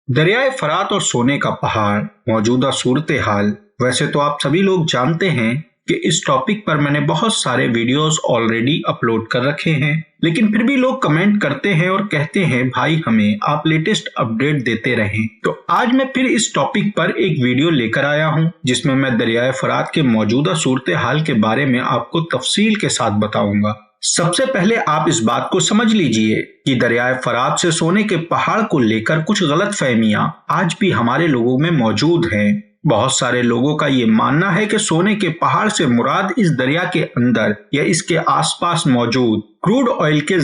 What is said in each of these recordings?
दरियाए फरात और सोने का पहाड़, मौजूदा सूरत हाल। वैसे तो आप सभी लोग जानते हैं कि इस टॉपिक पर मैंने बहुत सारे वीडियोस ऑलरेडी अपलोड कर रखे हैं, लेकिन फिर भी लोग कमेंट करते हैं और कहते हैं भाई हमें आप लेटेस्ट अपडेट देते रहें। तो आज मैं फिर इस टॉपिक पर एक वीडियो लेकर आया हूं, जिसमें मैं दरियाए फरात के मौजूदा सूरत हाल के बारे में आपको तफसील के साथ बताऊंगा। सबसे पहले आप इस बात को समझ लीजिए कि दरियाए फरात से सोने के पहाड़ को लेकर कुछ गलतफहमियां आज भी हमारे लोगों में मौजूद हैं। बहुत सारे लोगों का ये मानना है कि सोने के पहाड़ से मुराद इस दरिया के अंदर या इसके आसपास मौजूद क्रूड ऑयल के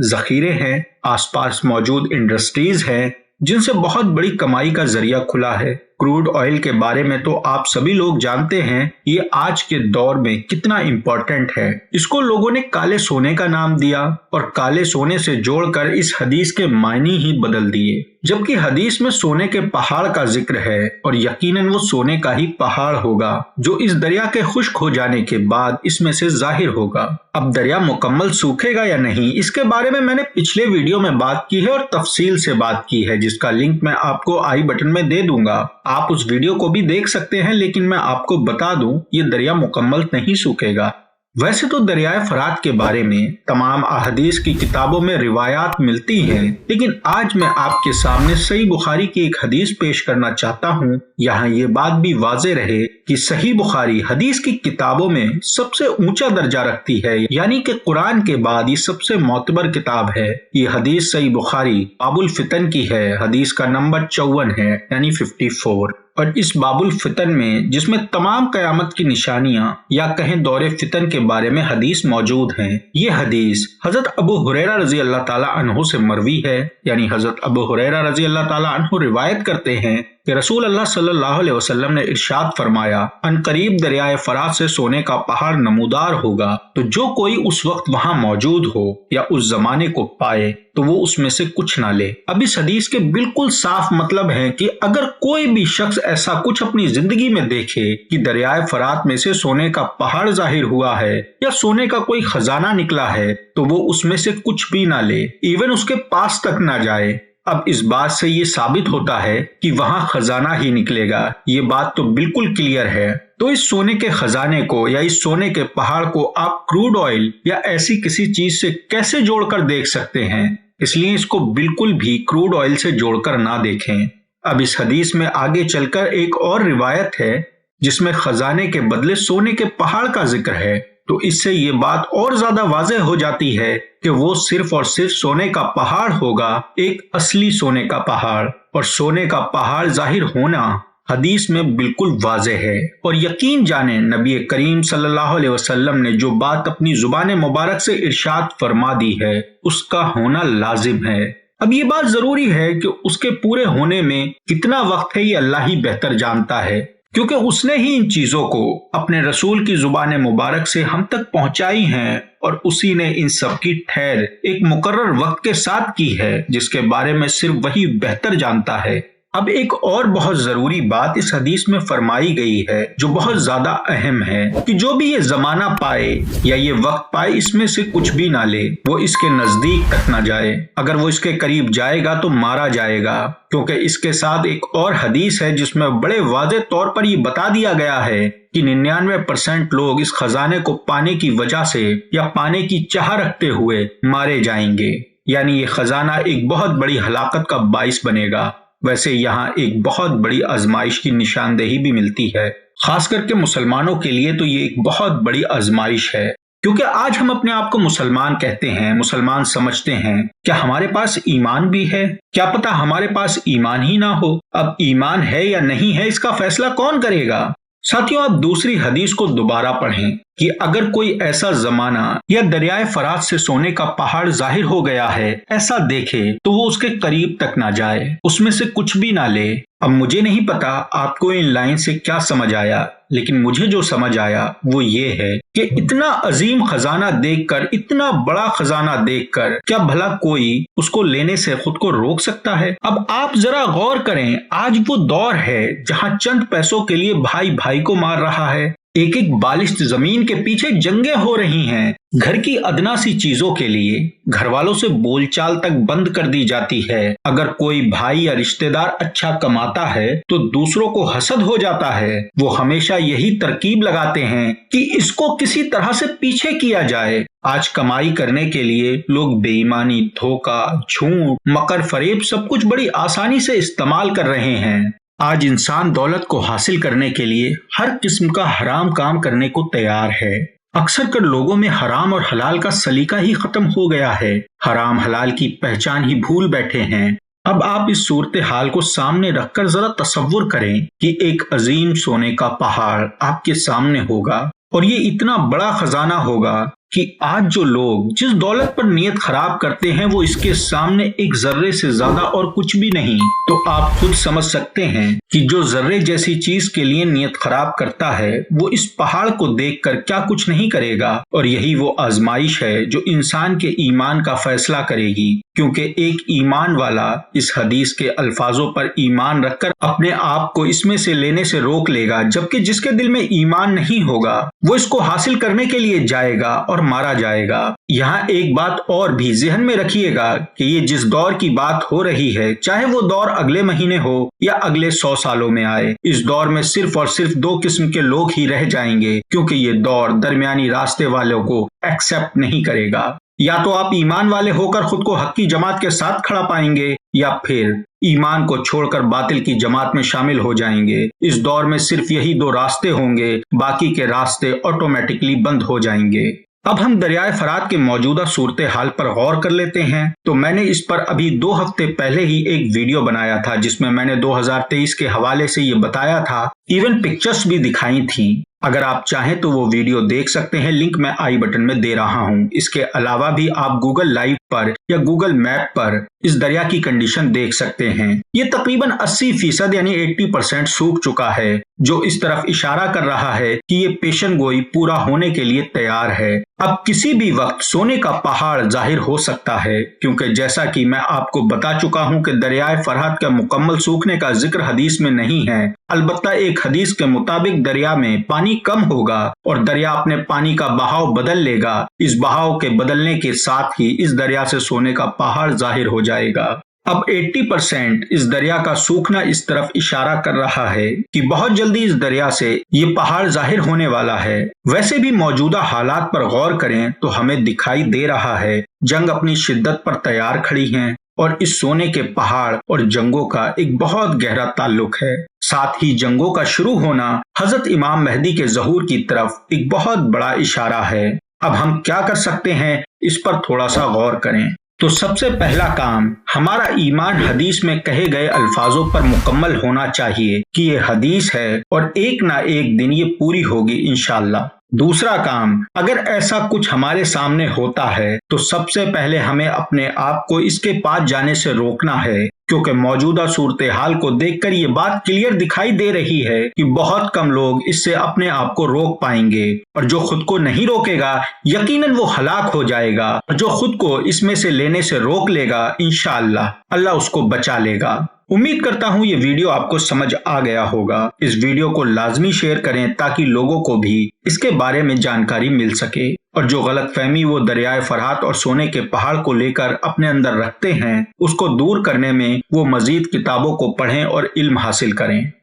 जखीरे हैं, आसपास मौजूद इंडस्ट्रीज हैं, जिनसे बहुत बड़ी कमाई का जरिया खुला है। क्रूड ऑयल के बारे में तो आप सभी लोग जानते हैं, ये आज के दौर में कितना इम्पोर्टेंट है। इसको लोगों ने काले सोने का नाम दिया और काले सोने से जोड़कर इस हदीस के मायने ही बदल दिए, जबकि हदीस में सोने के पहाड़ का जिक्र है और यकीनन वो सोने का ही पहाड़ होगा जो इस दरिया के खुश्क हो जाने के बाद इसमें से जाहिर होगा। अब दरिया मुकम्मल सूखेगा या नहीं, इसके बारे में मैंने पिछले वीडियो में बात की है और तफसील से बात की है, जिसका लिंक मैं आपको आई बटन में दे दूंगा। आप उस वीडियो को भी देख सकते हैं, लेकिन मैं आपको बता दूं ये दरिया मुकम्मल नहीं सूखेगा। वैसे तो दरियाए फरात के बारे में तमाम अहदीस की किताबों में रिवायात मिलती हैं, लेकिन आज मैं आपके सामने सही बुखारी की एक हदीस पेश करना चाहता हूं। यहाँ ये बात भी वाज़ेह रहे कि सही बुखारी हदीस की किताबों में सबसे ऊंचा दर्जा रखती है, यानी कि कुरान के बाद ये सबसे मोतबर किताब है। ये हदीस सही बुखारी बाबुल फितन की है, हदीस का नंबर 54 है, यानी 54। और इस बाबुल फितन में, जिसमें तमाम कयामत की निशानियां या कहें दौरे फितन के बारे में हदीस मौजूद हैं। ये हदीस हजरत अबू हुरैरा रजी अल्लाह ताला अन्हु से मरवी है, यानी हजरत अबू हुरैरा रजी अल्लाह ताला अन्हु रिवायत करते हैं कि रसूल अल्लाह सल्लल्लाहु अलैहि वसल्लम ने इरशाद फरमाया, अनकरीब दरियाए फरात से सोने का पहाड़ नमूदार होगा, तो जो कोई उस वक्त वहां मौजूद हो या उस जमाने को पाए तो वो उसमें से कुछ ना ले। अब इस हदीस के बिल्कुल साफ मतलब है कि अगर कोई भी शख्स ऐसा कुछ अपनी जिंदगी में देखे कि दरियाए फरात में से सोने का पहाड़ जाहिर हुआ है या सोने का कोई खजाना निकला है, तो वो उसमें से कुछ भी ना ले, इवन उसके पास तक ना जाए। अब इस बात से ये साबित होता है कि वहां खजाना ही निकलेगा, ये बात तो बिल्कुल क्लियर है। तो इस सोने के खजाने को या इस सोने के पहाड़ को आप क्रूड ऑयल या ऐसी किसी चीज से कैसे जोड़कर देख सकते हैं, इसलिए इसको बिल्कुल भी क्रूड ऑयल से जोड़कर ना देखें। अब इस हदीस में आगे चलकर एक और रिवायत है जिसमें खजाने के बदले सोने के पहाड़ का जिक्र है, तो इससे ये बात और ज्यादा वाज़ेह हो जाती है कि वो सिर्फ और सिर्फ सोने का पहाड़ होगा, एक असली सोने का पहाड़। और सोने का पहाड़ जाहिर होना हदीस में बिल्कुल वाज़ेह है। और यकीन जाने नबी करीम सल्लल्लाहु अलैहि वसल्लम ने जो बात अपनी जुबान मुबारक से इरशाद फरमा दी है, उसका होना लाजिम है। अब ये बात जरूरी है कि उसके पूरे होने में कितना वक्त है ये अल्लाह ही बेहतर जानता है, क्योंकि उसने ही इन चीजों को अपने रसूल की जुबान मुबारक से हम तक पहुंचाई हैं और उसी ने इन सब की ठहर एक मुकर्रर वक्त के साथ की है, जिसके बारे में सिर्फ वही बेहतर जानता है। अब एक और बहुत जरूरी बात इस हदीस में फरमाई गई है जो बहुत ज्यादा अहम है कि जो भी ये जमाना पाए या ये वक्त पाए, इसमें से कुछ भी ना ले, वो इसके नजदीक तक ना जाए। अगर वो इसके करीब जाएगा तो मारा जाएगा, क्योंकि इसके साथ एक और हदीस है जिसमें बड़े वाज़ेह तौर पर ये बता दिया गया है कि 99% लोग इस खजाने को पाने की वजह से या पाने की चाह रखते हुए मारे जाएंगे, यानी ये खजाना एक बहुत बड़ी हलाकत का बाइस बनेगा। वैसे यहाँ एक बहुत बड़ी आजमाइश की निशानदेही भी मिलती है, खास करके मुसलमानों के लिए तो ये एक बहुत बड़ी आजमाइश है, क्योंकि आज हम अपने आप को मुसलमान कहते हैं, मुसलमान समझते हैं। क्या हमारे पास ईमान भी है? क्या पता हमारे पास ईमान ही ना हो। अब ईमान है या नहीं है, इसका फैसला कौन करेगा? साथियों, आप दूसरी हदीस को दोबारा पढ़ें कि अगर कोई ऐसा जमाना या दरियाए फरात से सोने का पहाड़ जाहिर हो गया है, ऐसा देखे, तो वो उसके करीब तक ना जाए, उसमें से कुछ भी ना ले। अब मुझे नहीं पता आपको इन लाइन से क्या समझ आया, लेकिन मुझे जो समझ आया वो ये है कि इतना अजीम खजाना देखकर, इतना बड़ा खजाना देखकर क्या भला कोई उसको लेने से खुद को रोक सकता है? अब आप जरा गौर करें, आज वो दौर है जहां चंद पैसों के लिए भाई भाई को मार रहा है, एक एक बालिश्त जमीन के पीछे जंगें हो रही हैं। घर की अदना सी चीजों के लिए घर वालों से बोलचाल तक बंद कर दी जाती है। अगर कोई भाई या रिश्तेदार अच्छा कमाता है तो दूसरों को हसद हो जाता है। वो हमेशा यही तरकीब लगाते हैं कि इसको किसी तरह से पीछे किया जाए। आज कमाई करने के लिए लोग बेईमानी, धोखा, झूठ, मकर फरेब सब कुछ बड़ी आसानी से इस्तेमाल कर रहे हैं। आज इंसान दौलत को हासिल करने के लिए हर किस्म का हराम काम करने को तैयार है। अक्सर कर लोगों में हराम और हलाल का सलीका ही खत्म हो गया है। हराम हलाल की पहचान ही भूल बैठे हैं। अब आप इस सूरत हाल को सामने रखकर जरा तसव्वुर करें कि एक अजीम सोने का पहाड़ आपके सामने होगा और ये इतना बड़ा खजाना होगा कि आज जो लोग जिस दौलत पर नीयत खराब करते हैं वो इसके सामने एक जर्रे से ज्यादा और कुछ भी नहीं। तो आप खुद समझ सकते हैं कि जो जर्रे जैसी चीज के लिए नीयत खराब करता है वो इस पहाड़ को देखकर क्या कुछ नहीं करेगा। और यही वो आजमाइश है जो इंसान के ईमान का फैसला करेगी, क्योंकि एक ईमान वाला इस हदीस के अल्फाजों पर ईमान रखकर अपने आप को इसमें से लेने से रोक लेगा, जबकि जिसके दिल में ईमान नहीं होगा वो इसको हासिल करने के लिए जाएगा और मारा जाएगा। यहाँ एक बात और भी ज़हन में रखिएगा कि ये जिस दौर की बात हो रही है, चाहे वो दौर अगले महीने हो या अगले 100 सालों में आए, इस दौर में सिर्फ और सिर्फ 2 किस्म के लोग ही रह जाएंगे, क्योंकि ये दौर दरमियानी रास्ते वालों को एक्सेप्ट नहीं करेगा। या तो आप ईमान वाले होकर खुद को हक की जमात के साथ खड़ा पाएंगे या फिर ईमान को छोड़कर बातिल की जमात में शामिल हो जाएंगे। इस दौर में सिर्फ यही 2 रास्ते होंगे, बाकी के रास्ते ऑटोमेटिकली बंद हो जाएंगे। अब हम दरियाए फरात के मौजूदा सूरत हाल पर गौर कर लेते हैं। तो मैंने इस पर अभी 2 हफ्ते पहले ही एक वीडियो बनाया था जिसमें मैंने 2023 के हवाले से ये बताया था, इवन पिक्चर्स भी दिखाई थी। अगर आप चाहें तो वो वीडियो देख सकते हैं, लिंक मैं आई बटन में दे रहा हूं। इसके अलावा भी आप गूगल लाइव पर या गूगल मैप पर इस दरिया की कंडीशन देख सकते हैं। ये तकरीबन 80% यानी 80% सूख चुका है, जो इस तरफ इशारा कर रहा है कि ये पेशन गोई पूरा होने के लिए तैयार है। अब किसी भी वक्त सोने का पहाड़ जाहिर हो सकता है, क्योंकि जैसा कि मैं आपको बता चुका हूं कि दरियाए फरहद का मुकम्मल सूखने का जिक्र हदीस में नहीं है। अलबत्ता एक हदीस के मुताबिक दरिया में पानी कम होगा और दरिया अपने पानी का बहाव बदल लेगा। इस बहाव के बदलने के साथ ही इस दरिया से सोने का पहाड़ जाहिर हो जाएगा। अब 80% इस दरिया का सूखना इस तरफ इशारा कर रहा है कि बहुत जल्दी इस दरिया से ये पहाड़ जाहिर होने वाला है। वैसे भी मौजूदा हालात पर गौर करें तो हमें दिखाई दे रहा है जंग अपनी शिद्दत पर तैयार खड़ी है और इस सोने के पहाड़ और जंगों का एक बहुत गहरा ताल्लुक है। साथ ही जंगों का शुरू होना हजरत इमाम मेहदी के ज़हूर की तरफ एक बहुत बड़ा इशारा है। अब हम क्या कर सकते हैं, इस पर थोड़ा सा गौर करें। तो सबसे पहला काम, हमारा ईमान हदीस में कहे गए अल्फाजों पर मुकम्मल होना चाहिए कि ये हदीस है और एक ना एक दिन ये पूरी होगी इंशाअल्लाह। दूसरा काम, अगर ऐसा कुछ हमारे सामने होता है तो सबसे पहले हमें अपने आप को इसके पास जाने से रोकना है, क्योंकि मौजूदा सूरत हाल को देखकर ये बात क्लियर दिखाई दे रही है कि बहुत कम लोग इससे अपने आप को रोक पाएंगे और जो खुद को नहीं रोकेगा यकीनन वो हलाक हो जाएगा। और जो खुद को इसमें से लेने से रोक लेगा इंशाअल्लाह अल्लाह उसको बचा लेगा। उम्मीद करता हूँ ये वीडियो आपको समझ आ गया होगा। इस वीडियो को लाजमी शेयर करें ताकि लोगों को भी इसके बारे में जानकारी मिल सके और जो गलतफहमी वो दरियाए फरहात और सोने के पहाड़ को लेकर अपने अंदर रखते हैं उसको दूर करने में वो मजीद किताबों को पढ़ें और इल्म हासिल करें।